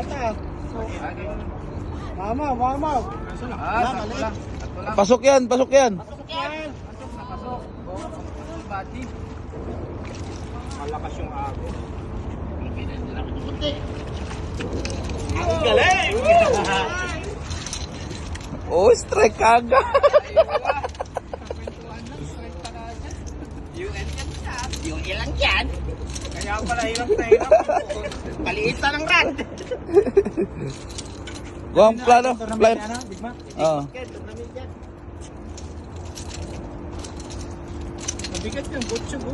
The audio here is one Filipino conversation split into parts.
yata. Mama. Maliit. Pasok yan, pasok yan. Pasok. Bati. Malakas yung ako. Ang galing! Oh, strike agad. Yung ilang yan. Kaya pala hirap na hirap. Paliit na ng rad. Buang plano. Fly. Oo. Mabigat yung butso ko.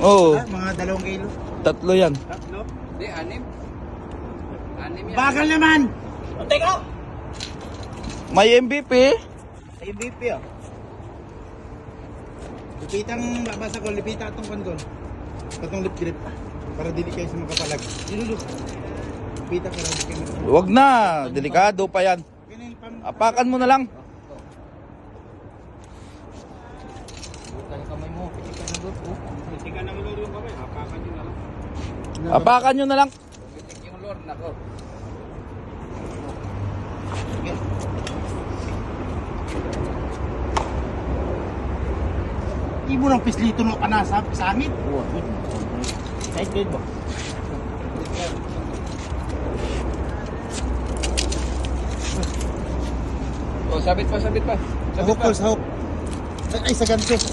Oo. Mga 2 kilo. 3 yan. 3? Hindi, 6. 6 yan. Bagal naman! O, teka! May MVP. MVP oh. Lipitang babasa ko, lipita itong kondon. Itong lip grip. Para dili kayo sa makapalag. Dilulog. Lipita para di kayo makapalag. Huwag na. Delikado pa yan. Apakan mo na lang. Bukan yung kamay mo. Pitikan ng lord. Tika ng lord yung kamay. Apakan nyo na lang. Apakan nyo na lang. Pitik yung lord. Nako. Ibo ng pislito no kanasa sa amin. Side grade ba? Oh, sabit pa. Sabit Hook pa. ko sa hook. Ay, sa gancho. Sige.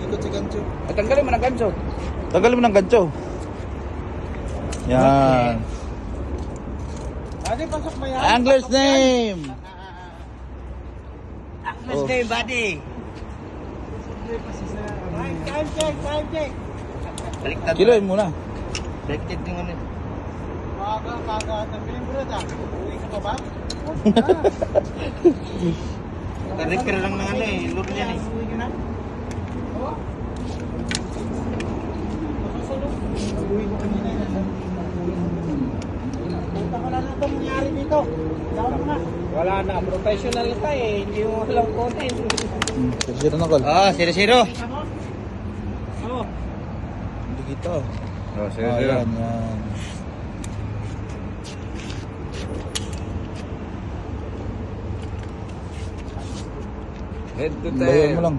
Ikot sa gancho. At tanggalin mo ng gancho. Tagalin mo ng gancho. Yan. Ate, pasok mo yan. Angler's name. Angler's name, buddy. Time check. Baliktad. Kiloin muna. Baliktad yung ano. Kaga, tanggalin mo na. Uwi ka pa ba? Repair lang ng ano eh, loop niyan eh. Uwi ka na? Oo. Uwi ko kanina yun. Punta ka na lang ito nangyari dito. Dapat mo na. Wala na, professional ka eh. Hindi mo alam content. Sira na call. 0-0. Oo. Hindi kita. Oh, Yan. Head to Layan tail. mo lang.